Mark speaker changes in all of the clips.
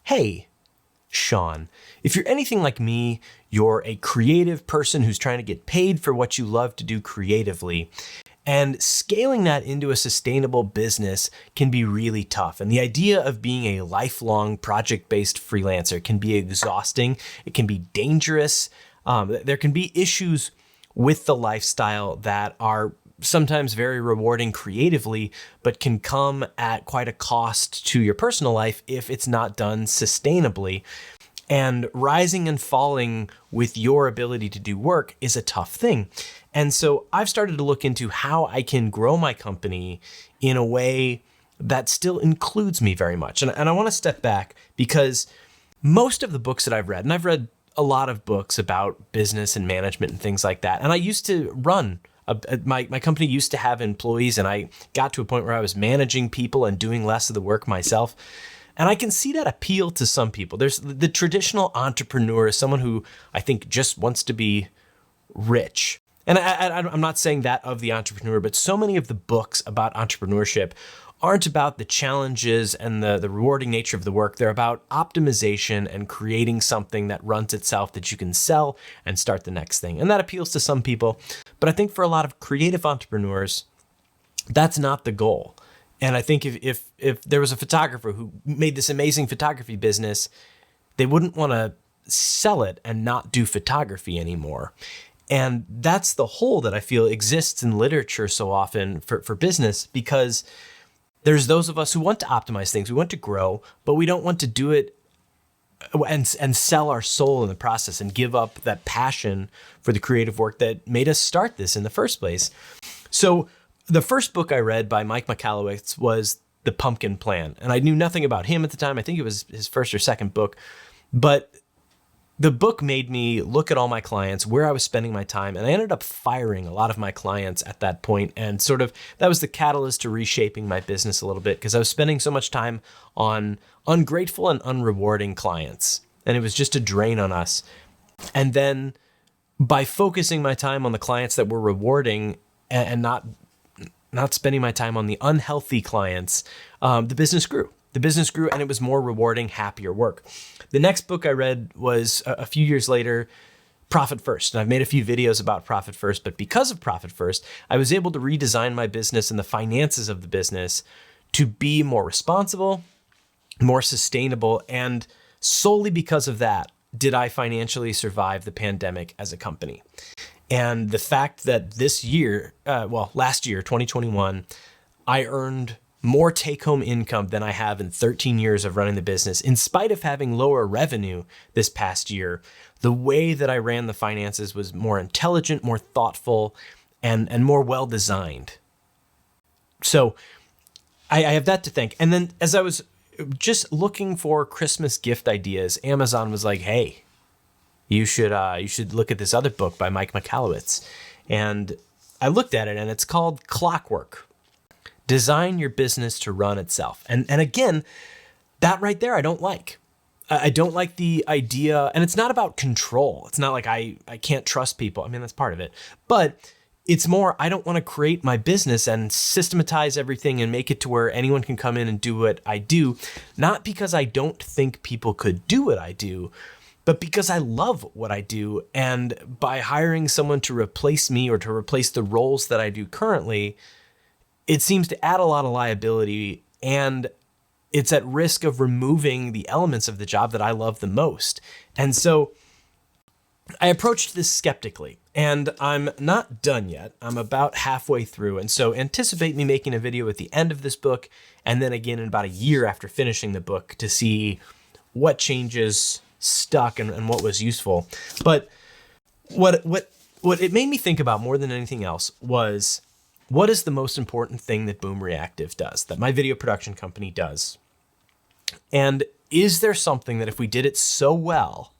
Speaker 1: Hey, Sean, if you're anything like me, you're a creative person who's trying to get paid for what you love to do creatively. And scaling that into a sustainable business can be really tough. And the idea of being a lifelong project-based freelancer can be exhausting. It can be dangerous. There can be issues with the lifestyle that are sometimes very rewarding creatively, but can come at quite a cost to your personal life if it's not done sustainably. And rising and falling with your ability to do work is a tough thing. And so I've started to look into how I can grow my company in a way that still includes me very much. And I want to step back because most of the books that I've read, and I've read a lot of books about business and management and things like that. And I used to run my company used to have employees, and I got to a point where I was managing people and doing less of the work myself. And I can see that appeal to some people. There's the traditional entrepreneur, someone who I think just wants to be rich. And I'm not saying that of the entrepreneur, but so many of the books about entrepreneurship aren't about the challenges and the rewarding nature of the work. They're about optimization and creating something that runs itself that you can sell and start the next thing. And that appeals to some people. But I think for a lot of creative entrepreneurs, that's not the goal. And I think if there was a photographer who made this amazing photography business, they wouldn't want to sell it and not do photography anymore. And that's the hole that I feel exists in literature so often for business, because there's those of us who want to optimize things, we want to grow, but we don't want to do it and sell our soul in the process and give up that passion for the creative work that made us start this in the first place. So the first book I read by Mike Michaelowicz was The Pumpkin Plan. And I knew nothing about him at the time. I think it was his first or second book. But the book made me look at all my clients, where I was spending my time, and I ended up firing a lot of my clients at that point. And sort of that was the catalyst to reshaping my business a little bit, because I was spending so much time on ungrateful and unrewarding clients. And it was just a drain on us. And then by focusing my time on the clients that were rewarding and not spending my time on the unhealthy clients, the business grew. The business grew, and it was more rewarding, happier work. The next book I read was a few years later, Profit First. And I've made a few videos about Profit First, but because of Profit First, I was able to redesign my business and the finances of the business to be more responsible, more sustainable. And solely because of that, did I financially survive the pandemic as a company. And the fact that this year, last year, 2021, I earned more take-home income than I have in 13 years of running the business, in spite of having lower revenue this past year. The way that I ran the finances was more intelligent, more thoughtful, and more well-designed. So I have that to thank. And then as I was just looking for Christmas gift ideas, Amazon was like, hey, you should look at this other book by Mike Michaelowicz. And I looked at it, and it's called Clockwork. Design your business to run itself. And again, that right there, I don't like. I don't like the idea, and it's not about control. It's not like I can't trust people. I mean, that's part of it. But it's more, I don't want to create my business and systematize everything and make it to where anyone can come in and do what I do. Not because I don't think people could do what I do, but because I love what I do. And by hiring someone to replace me or to replace the roles that I do currently, it seems to add a lot of liability, and it's at risk of removing the elements of the job that I love the most. And so I approached this skeptically, and I'm not done yet. I'm about halfway through. And so anticipate me making a video at the end of this book, and then again in about a year after finishing the book, to see what changes stuck and what was useful. But what it made me think about more than anything else was, what is the most important thing that Boom Reactive does, that my video production company does? And is there something that if we did it so well,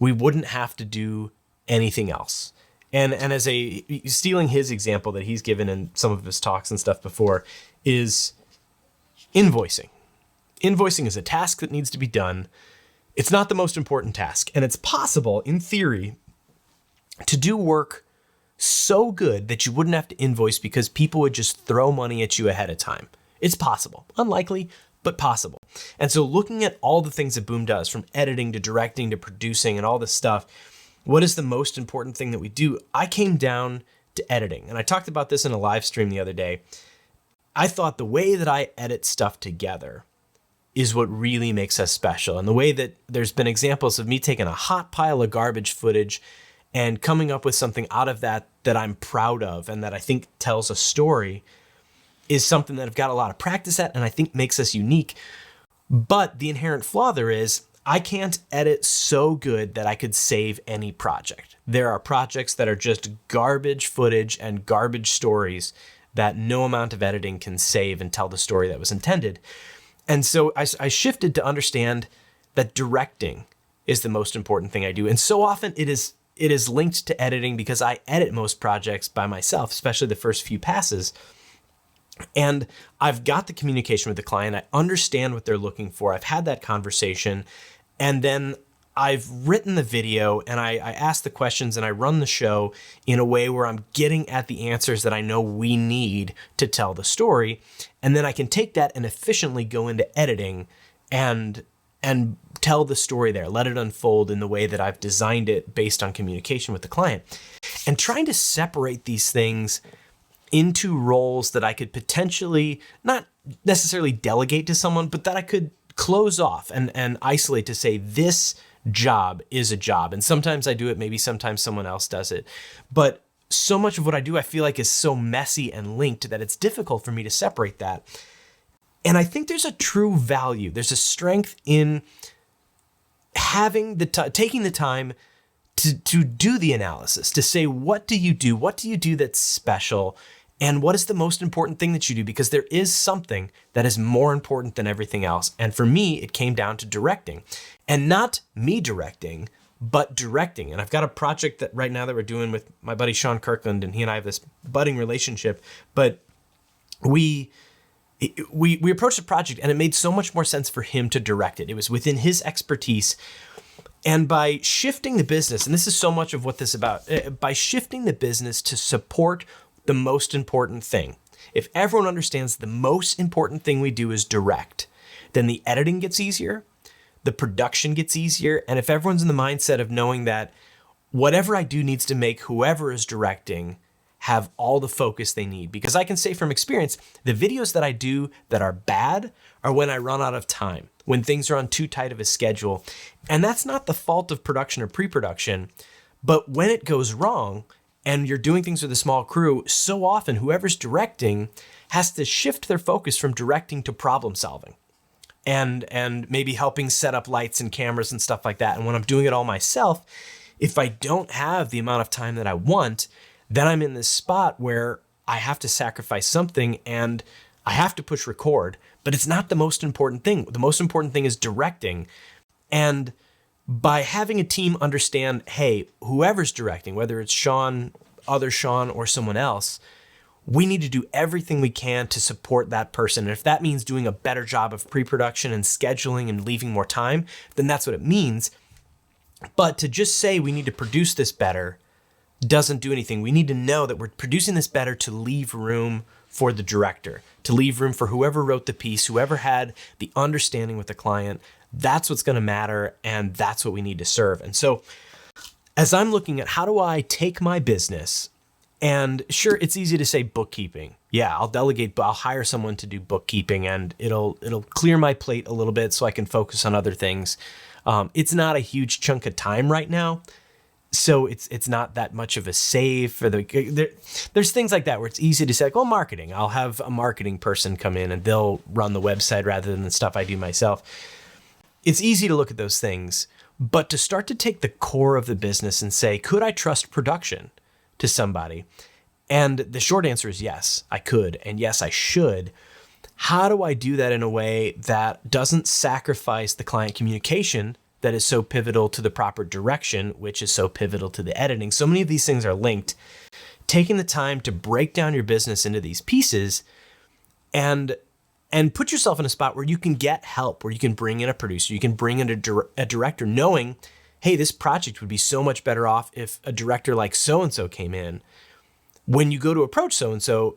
Speaker 1: we wouldn't have to do anything else? And as stealing his example that he's given in some of his talks and stuff before, is invoicing. Invoicing is a task that needs to be done. It's not the most important task. And it's possible, in theory, to do work so good that you wouldn't have to invoice because people would just throw money at you ahead of time. It's possible. Unlikely, but possible. And so looking at all the things that Boom does, from editing to directing to producing and all this stuff, what is the most important thing that we do? I came down to editing. And I talked about this in a live stream the other day. I thought the way that I edit stuff together is what really makes us special. And the way that there's been examples of me taking a hot pile of garbage footage and coming up with something out of that I'm proud of and that I think tells a story is something that I've got a lot of practice at and I think makes us unique. But the inherent flaw there is I can't edit so good that I could save any project. There are projects that are just garbage footage and garbage stories that no amount of editing can save and tell the story that was intended. And so I shifted to understand that directing is the most important thing I do. And so often it is linked to editing because I edit most projects by myself, especially the first few passes. And I've got the communication with the client. I understand what they're looking for. I've had that conversation. And then I've written the video and I ask the questions and I run the show in a way where I'm getting at the answers that I know we need to tell the story. And then I can take that and efficiently go into editing and tell the story there, let it unfold in the way that I've designed it based on communication with the client. And trying to separate these things into roles that I could potentially not necessarily delegate to someone, but that I could close off and isolate to say this job is a job. And sometimes I do it, maybe sometimes someone else does it. But so much of what I do, I feel like is so messy and linked that it's difficult for me to separate that. And I think there's a true value. There's a strength in having taking the time to do the analysis, to say, what do you do? What do you do that's special? And what is the most important thing that you do? Because there is something that is more important than everything else. And for me, it came down to directing. And not me directing, but directing. And I've got a project that right now that we're doing with my buddy Sean Kirkland, and he and I have this budding relationship. But we approached the project and it made so much more sense for him to direct it. It was within his expertise. And by shifting the business, and this is so much of what this is about, by shifting the business to support the most important thing. If everyone understands the most important thing we do is direct, then the editing gets easier, the production gets easier, and if everyone's in the mindset of knowing that whatever I do needs to make whoever is directing have all the focus they need. Because I can say from experience, the videos that I do that are bad are when I run out of time, when things are on too tight of a schedule. And that's not the fault of production or pre-production, but when it goes wrong, and you're doing things with a small crew, so often whoever's directing has to shift their focus from directing to problem solving and maybe helping set up lights and cameras and stuff like that. And when I'm doing it all myself, if I don't have the amount of time that I want, then I'm in this spot where I have to sacrifice something and I have to push record, but it's not the most important thing. The most important thing is directing. And by having a team understand, hey, whoever's directing, whether it's Sean, other Sean, or someone else, we need to do everything we can to support that person. And if that means doing a better job of pre-production and scheduling and leaving more time, then that's what it means. But to just say we need to produce this better doesn't do anything. We need to know that we're producing this better to leave room for the director, to leave room for whoever wrote the piece, whoever had the understanding with the client. That's what's going to matter, and that's what we need to serve. And so as I'm looking at how do I take my business, and sure, it's easy to say bookkeeping. Yeah, I'll delegate, but I'll hire someone to do bookkeeping, and it'll clear my plate a little bit so I can focus on other things. It's not a huge chunk of time right now, so it's not that much of a save for there's things like that where it's easy to say, like, well, marketing. I'll have a marketing person come in and they'll run the website rather than the stuff I do myself. It's easy to look at those things, but to start to take the core of the business and say, could I trust production to somebody? And the short answer is yes, I could. And yes, I should. How do I do that in a way that doesn't sacrifice the client communication that is so pivotal to the proper direction, which is so pivotal to the editing? So many of these things are linked. Taking the time to break down your business into these pieces and put yourself in a spot where you can get help, where you can bring in a producer, you can bring in a director, knowing, hey, this project would be so much better off if a director like so-and-so came in. When you go to approach so-and-so,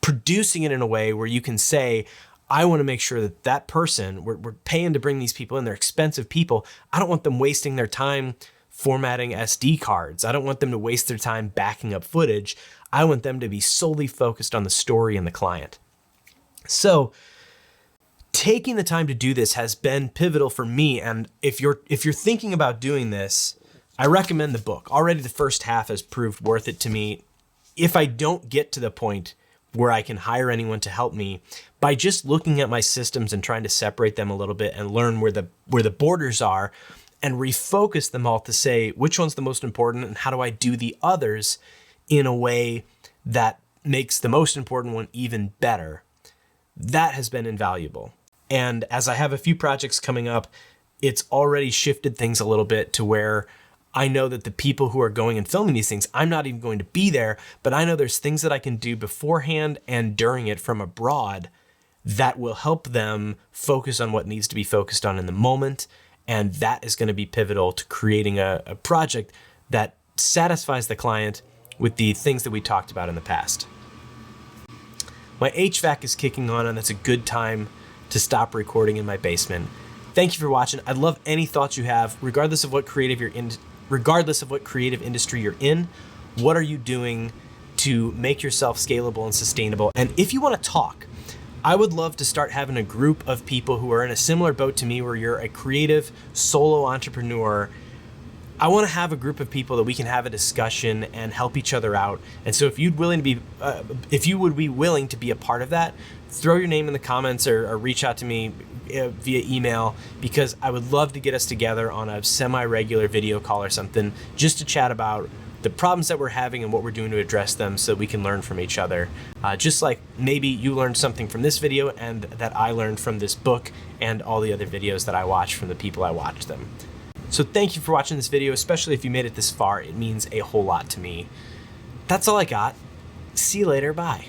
Speaker 1: producing it in a way where you can say, I want to make sure that that person, we're paying to bring these people in, they're expensive people. I don't want them wasting their time formatting SD cards. I don't want them to waste their time backing up footage. I want them to be solely focused on the story and the client. So taking the time to do this has been pivotal for me. And if you're thinking about doing this, I recommend the book. Already the first half has proved worth it to me. If I don't get to the point where I can hire anyone to help me, by just looking at my systems and trying to separate them a little bit and learn where the borders are and refocus them all to say which one's the most important and how do I do the others in a way that makes the most important one even better, that has been invaluable. And as I have a few projects coming up, it's already shifted things a little bit to where I know that the people who are going and filming these things, I'm not even going to be there, but I know there's things that I can do beforehand and during it from abroad that will help them focus on what needs to be focused on in the moment. And that is going to be pivotal to creating a project that satisfies the client with the things that we talked about in the past. My HVAC is kicking on, and that's a good time to stop recording in my basement. Thank you for watching. I'd love any thoughts you have, regardless of what creative industry you're in. What are you doing to make yourself scalable and sustainable? And if you want to talk, I would love to start having a group of people who are in a similar boat to me, where you're a creative solo entrepreneur. I want to have a group of people that we can have a discussion and help each other out. And so if you would be willing to be a part of that, throw your name in the comments or reach out to me via email, because I would love to get us together on a semi-regular video call or something, just to chat about the problems that we're having and what we're doing to address them so we can learn from each other. Just like maybe you learned something from this video and that I learned from this book and all the other videos that I watched from the people I watched them. So thank you for watching this video, especially if you made it this far. It means a whole lot to me. That's all I got. See you later. Bye.